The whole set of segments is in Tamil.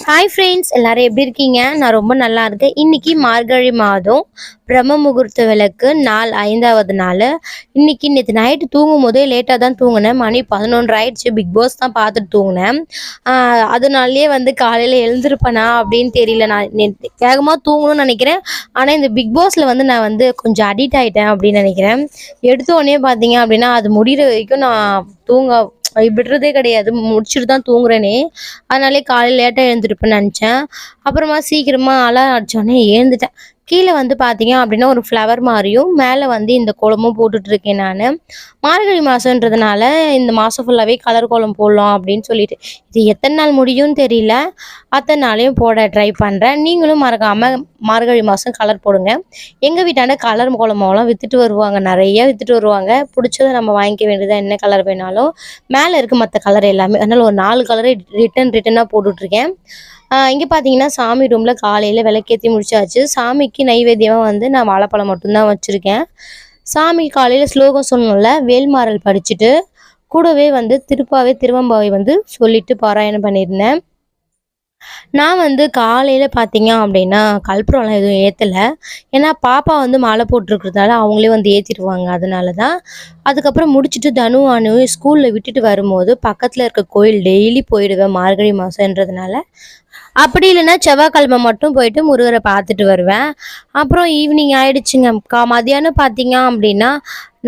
ஹாய் ஃப்ரெண்ட்ஸ், எல்லாரும் எப்படி இருக்கீங்க? நான் ரொம்ப நல்லா இருக்கேன். இன்னைக்கு மார்கழி மாதம் பிரம்ம முகூர்த்த விளக்கு நாள் 5வது நாள். நேற்று நைட்டு தூங்கும் போதே லேட்டாக தான் தூங்கினேன். மணி 11 ஆயிடுச்சு. பிக் பாஸ் தான் பார்த்துட்டு தூங்கினேன். அதனாலேயே காலையில் எழுந்திருப்பேனா அப்படின்னு தெரியல. நான் நேற்று வேகமாக தூங்கணும்னு நினைக்கிறேன். ஆனால் இந்த பிக் பாஸில் நான் கொஞ்சம் அடிக்ட் ஆகிட்டேன் அப்படின்னு நினைக்கிறேன். எடுத்த உடனே பார்த்தீங்க அப்படின்னா அது முடிகிற வரைக்கும் நான் விடுறதே கிடையாது. முடிச்சுட்டு தான் தூங்குறேனே. அதனாலே காலையில் லேட்டாக எழுந்திருப்பேன்னு நினச்சேன். அப்புறமா சீக்கிரமாக அலாரம் அடித்தோடனே எழுந்துட்டேன். கீழே பார்த்தீங்க அப்படின்னா ஒரு ஃப்ளவர் மாதிரியும் மேலே இந்த கோலமும் போட்டுட்ருக்கேன் நான். மார்கழி மாதன்றதுனால இந்த மாதம் ஃபுல்லாகவே கலர் கோலம் போடலாம் அப்படின்னு சொல்லிட்டு இது எத்தனை நாள் முடியும்னு தெரியல. அத்தனை நாளையும் போட ட்ரை பண்ணுறேன். நீங்களும் மறக்காமல் மார்கழி மாதம் கலர் போடுங்க. எங்கள் வீட்டாண்ட கலர் கோலமெல்லாம் விற்றுட்டு வருவாங்க, நிறைய விற்றுட்டு வருவாங்க. பிடிச்சதை நம்ம வாங்கிக்க வேண்டியதாக, என்ன கலர் வேணாலும். மேலே இருக்க மற்ற கலர் எல்லாமே, அதனால் ஒரு 4 கலரை ரிட்டனாக போட்டுட்ருக்கேன். இங்கே பார்த்தீங்கன்னா சாமி ரூமில் காலையில் விளக்கேற்றி முடிச்சாச்சு. சாமிக்கு நைவேத்தியமாக நான் வாழைப்பழம் மட்டும்தான் வச்சுருக்கேன். சாமி காலையில் ஸ்லோகம் சொல்லணும்ல, வேல்மாறல் படிச்சுட்டு கூடவே திருவம்பாவை சொல்லிட்டு பாராயணம் பண்ணியிருந்தேன். நான் காலையில் பார்த்தீங்க அப்படின்னா கற்பூரம்லாம் எதுவும் ஏற்றலை. ஏன்னா பாப்பா மாலை போட்டிருக்கிறதால அவங்களே ஏற்றிடுவாங்க, அதனால தான். அதுக்கப்புறம் முடிச்சுட்டு அணுவையும் ஸ்கூலில் விட்டுட்டு வரும்போது பக்கத்தில் இருக்க கோயில் டெய்லி போயிடுவேன் மார்கழி மாதன்றதுனால. அப்படி இல்லைன்னா செவ்வாய்க்கிழமை மட்டும் போயிட்டு முருகரை பார்த்துட்டு வருவேன். அப்புறம் ஈவினிங் ஆயிடுச்சுங்க. மதியானம் பார்த்தீங்க அப்படின்னா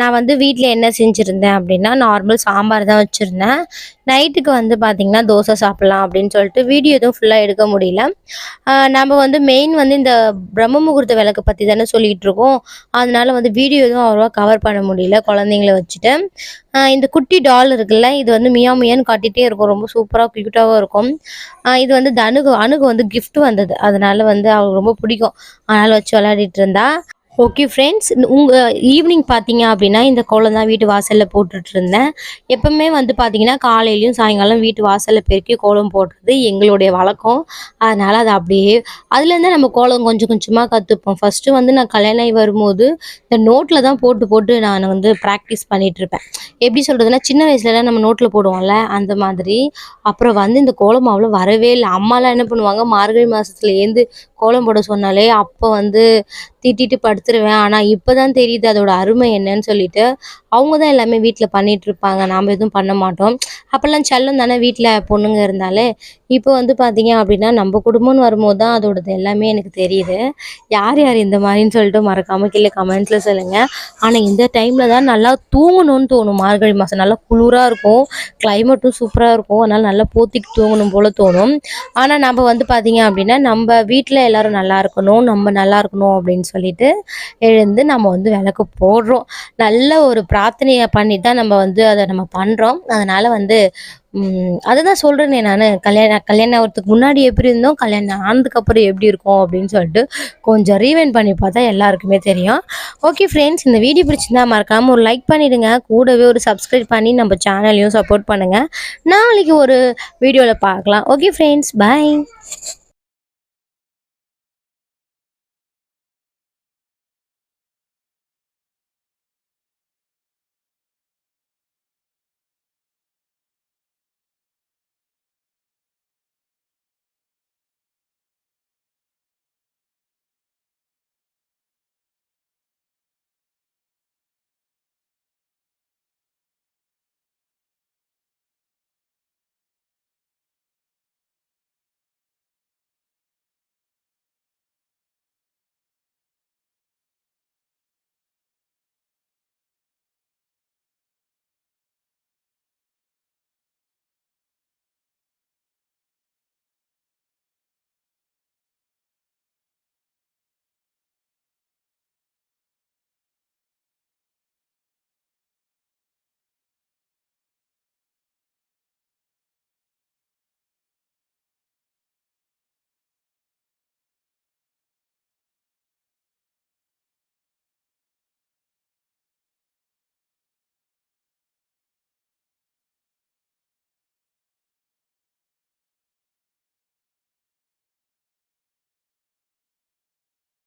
நான் வீட்டில் என்ன செஞ்சுருந்தேன் அப்படின்னா நார்மல் சாம்பார் தான் வச்சுருந்தேன். நைட்டுக்கு பார்த்தீங்கன்னா தோசை சாப்பிட்லாம் அப்படின்னு சொல்லிட்டு வீடியோ எதுவும் ஃபுல்லாக எடுக்க முடியல. நம்ம மெயின் இந்த பிரம்ம முகூர்த்த விளக்கு பற்றி தானே சொல்லிகிட்டு இருக்கோம். அதனால வீடியோ எதுவும் அவ்வளோவா கவர் பண்ண முடியல குழந்தைங்கள வச்சுட்டு. இந்த குட்டி டால் இருக்குல்ல, இது மியா மியான்னு காட்டிகிட்டே இருக்கும். ரொம்ப சூப்பராக க்யூட்டாகவும் இருக்கும். இது அணுகு கிஃப்ட் வந்தது. அதனால அவளுக்கு ரொம்ப பிடிக்கும். அதனால் வச்சு விளையாடிட்டு இருந்தா. ஓகே ஃப்ரெண்ட்ஸ், ஈவினிங் பார்த்தீங்க அப்படின்னா இந்த கோலம் தான் வீட்டு வாசலில் போட்டுட்டு இருந்தேன். எப்பவுமே பார்த்தீங்கன்னா காலையிலையும் சாயங்காலம் வீட்டு வாசலில் பெருக்கி கோலம் போடுறது எங்களுடைய வழக்கம். அதனால் அது அப்படியே அதுலேருந்து நம்ம கோலம் கொஞ்சம் கொஞ்சமாக கற்றுப்போம். ஃபஸ்ட்டு நான் கல்யாணம் ஆகி வரும்போது இந்த நோட்டில் தான் போட்டு நான் ப்ராக்டிஸ் பண்ணிகிட்டு இருப்பேன். எப்படி சொல்கிறதுனா, சின்ன வயசுலலாம் நம்ம நோட்டில் போடுவோம்ல, அந்த மாதிரி. அப்புறம் இந்த கோலம் அவ்வளோ வரவே இல்லை. அம்மாலாம் என்ன பண்ணுவாங்க, மார்கழி மாதத்துலேருந்து கோலம் போட சொன்னாலே அப்போ திட்டிட்டு படுத்துருவேன். ஆனால் இப்போ தான் தெரியுது அதோட அருமை என்னன்னு சொல்லிட்டு. அவங்க தான் எல்லாமே வீட்டில் பண்ணிகிட்ருப்பாங்க, நாம் எதுவும் பண்ண மாட்டோம். அப்போல்லாம் செல்லம் தானே வீட்டில் பொண்ணுங்க இருந்தாலே. இப்போ பார்த்தீங்க அப்படின்னா நம்ம குடும்பம்னு வரும்போது தான் அதோடது எல்லாமே எனக்கு தெரியுது. யார் யார் இந்த மாதிரின்னு சொல்லிட்டு மறக்காமல் கீழே கமெண்ட்ஸில் சொல்லுங்கள். ஆனால் இந்த டைமில் தான் நல்லா தூங்கணும்னு தோணும். மார்கழி மாதம் நல்லா குளிராக இருக்கும், கிளைமேட்டும் சூப்பராக இருக்கும். அதனால் நல்லா போத்திட்டு தூங்கணும் போல் தோணும். ஆனால் நம்ம பார்த்தீங்க அப்படின்னா நம்ம வீட்டில் எல்லோரும் நல்லா இருக்கணும், நம்ம நல்லா இருக்கணும் அப்படின்னு சொல்லிட்டு எழுந்து நம்ம விளக்கு போடுறோம். நல்ல ஒரு பிரார்த்தனையை பண்ணி தான் நம்ம அதை நம்ம பண்ணுறோம். அதனால் அதுதான் சொல்கிறேனே, நான் கல்யாணம் ஆகிறதுக்கு முன்னாடி எப்படி இருந்தோம், கல்யாணம் ஆனதுக்கப்புறம் எப்படி இருக்கும் அப்படின்னு சொல்லிட்டு கொஞ்சம் ரீவைண்ட் பண்ணி பார்த்தா எல்லாருக்குமே தெரியும். ஓகே ஃப்ரெண்ட்ஸ், இந்த வீடியோ பிடிச்சிருந்தா மறக்காமல் ஒரு லைக் பண்ணிவிடுங்க. கூடவே ஒரு சப்ஸ்கிரைப் பண்ணி நம்ம சேனலையும் சப்போர்ட் பண்ணுங்கள். நாளைக்கு ஒரு வீடியோவில் பார்க்கலாம். ஓகே ஃப்ரெண்ட்ஸ், பாய்.